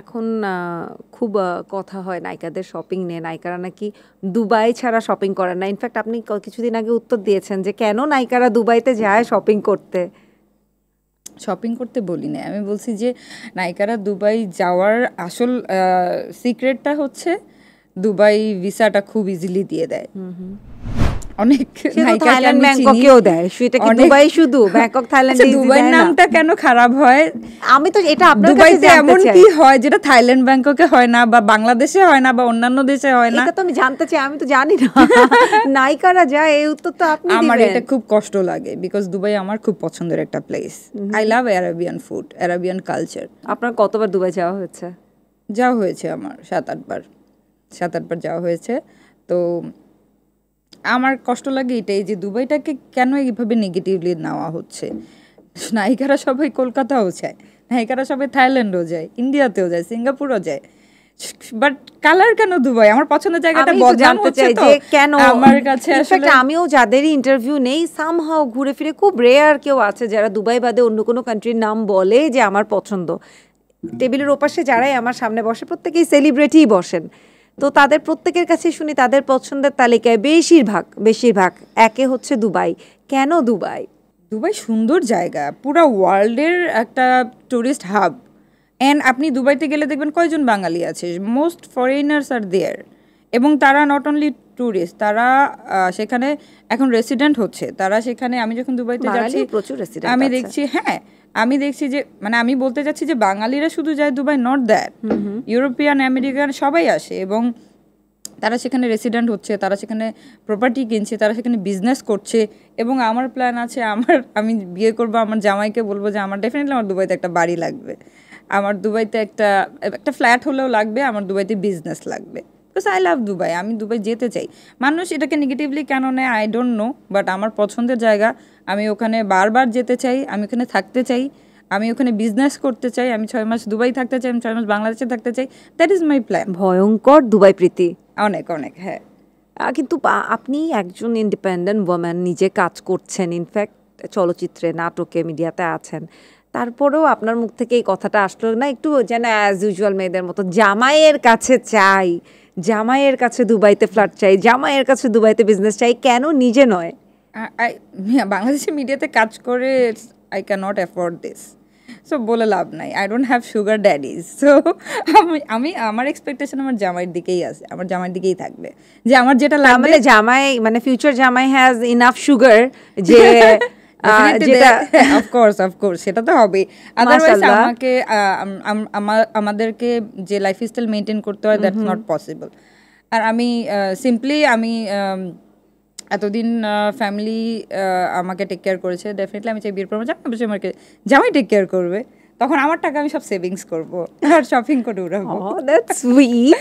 এখন খুব কথা হয় নায়িকাদের শপিং নিয়ে। নায়িকারা নাকি দুবাই ছাড়া শপিং করে না। ইনফ্যাক্ট আপনি কিছুদিন আগে উত্তর দিয়েছেন যে কেন নায়িকারা দুবাইতে যায় শপিং করতে। শপিং করতে বলি না, আমি বলছি যে নায়িকারা দুবাই যাওয়ার আসল সিক্রেটটা হচ্ছে দুবাই ভিসাটা খুব ইজিলি দিয়ে দেয়। অনেক থাইল্যান্ড ব্যাংককেও দেয়, সেটা কি দুবাই শুধু? ব্যাংকক থাইল্যান্ডে দুবাই নামটা কেন খারাপ হয়? আমি তো এটা আপনার কাছে দুবাইতে জানতে এমন চাই কি হয় যেটা থাইল্যান্ড ব্যাংককে হয় না, বা বাংলাদেশে হয় না, বা অন্যান্য দেশে হয় না? এটা তো আমি জানতে চাই, আমি তো জানি না। নায়িকারা যায়, এই উত্তর তো আপনি দিবেন। আমার এটা খুব কষ্ট লাগে, বিকজ দুবাই আমার খুব পছন্দের একটা place. I love Arabian food, Arabian culture. আপনার কতবার দুবাই যাওয়া হয়েছে? যাওয়া হয়েছে আমার 7-8 বার যাওয়া হয়েছে। তো আমার কষ্ট লাগে এটাই যে দুবাইটাকে কেন এইভাবে নেগেটিভলি নেওয়া হচ্ছে। নায়িকারা সবাই কলকাতাও যায়, নায়িকারা সবাই থাইল্যান্ডও যায়, ইন্ডিয়াতেও যায়, সিঙ্গাপুরও যায়, বাট কালার কেন দুবাই? আমার পছন্দের জায়গাটা বদনাম হচ্ছে তো কেন আমার কাছে। আসলে আমিও যাদেরই ইন্টারভিউ নেই, সামহাও ঘুরে ফিরে খুব রেয়ার কেউ আছে যারা দুবাই বাদে অন্য কোনো কান্ট্রির নাম বলে যে আমার পছন্দ। টেবিলের ওপাশে যারাই আমার সামনে বসে প্রত্যেকেই সেলিব্রিটিই বসেন, তো তাদের প্রত্যেকের কাছে শুনি তাদের পছন্দের তালিকায় বেশিরভাগ একে হচ্ছে দুবাই। কেন দুবাই? দুবাই সুন্দর জায়গা, পুরো ওয়ার্ল্ডের একটা টুরিস্ট হাব। অ্যান্ড আপনি দুবাইতে গেলে দেখবেন কয়জন বাঙালি আছে, মোস্ট ফরেনার্স আর দেয়ার। এবং তারা নট অনলি ট্যুরিস্ট, তারা সেখানে এখন রেসিডেন্ট হচ্ছে। তারা সেখানে, আমি যখন দুবাইতে যাচ্ছি আমি দেখছি, আমি দেখছি যে, মানে আমি বলতে চাচ্ছি যে বাঙালিরা শুধু যায় Dubai, not that, European American সবাই আসে এবং তারা সেখানে রেসিডেন্ট হচ্ছে, তারা সেখানে প্রপার্টি কিনছে, তারা সেখানে বিজনেস করছে। এবং আমার প্ল্যান আছে, আমি বিয়ে করবো, আমার জামাইকে বলবো যে আমার ডেফিনেটলি আমার দুবাইতে একটা বাড়ি লাগবে, আমার দুবাইতে একটা ফ্ল্যাট হলেও লাগবে, আমার দুবাইতে বিজনেস লাগবে। বিকজ আই লাভ দুবাই, আমি দুবাই যেতে চাই। মানুষ এটাকে নেগেটিভলি কেন নেয় আই ডোন্ট নো, বাট আমার পছন্দের জায়গা, আমি ওখানে বারবার যেতে চাই, আমি ওখানে থাকতে চাই, আমি ওখানে বিজনেস করতে চাই, আমি 6 মাস দুবাই থাকতে চাই, আমি 6 মাস বাংলাদেশে থাকতে চাই। That is my plan. ভয়ঙ্কর দুবাই প্রীতি, অনেক অনেক। হ্যাঁ, কিন্তু আপনি একজন ইন্ডিপেন্ডেন্ট ওম্যান, নিজে কাজ করছেন, ইনফ্যাক্ট চলচ্চিত্রে, নাটকে, মিডিয়াতে আছেন, তারপরেও আপনার মুখ থেকে এই কথাটা আসলো না একটু যেন অ্যাজ ইউজুয়াল মেয়েদের মতো জামাইয়ের কাছে চাই, জামাইয়ের কাছে দুবাইতে ফ্ল্যাট চাই, জামাইয়ের কাছে দুবাইতে বিজনেস চাই, কেন নিজে নয়? বাংলাদেশের মিডিয়াতে কাজ করে I can not afford this, so বলে লাভ নাই। I don't have sugar ড্যাডিজ। So আমি আমার এক্সপেকটেশন আমার জামাইয়ের দিকেই আছে, আমার জামাইয়ের দিকেই থাকবে, যে আমার যেটা লাগবে। মানে জামাই, মানে ফিউচার জামাই হ্যাজ ইনাফ সুগার, যে অফকোর্স সেটা তো হবে। আদারওয়াইজ আমাদেরকে যে লাইফস্টাইল মেনটেন করতে হয়, দ্যাটস নট পসিবল। আর আমি সিম্পলি এতদিন ফ্যামিলি আমাকে টেক কেয়ার করেছে, ডেফিনেটলি আমি চাই বিয়ের পর আমাকে জামাই টেক কেয়ার করবে, তখন আমার টাকা আমি সব সেভিংস করবো আর শপিং করে উড়াবো। That's sweet.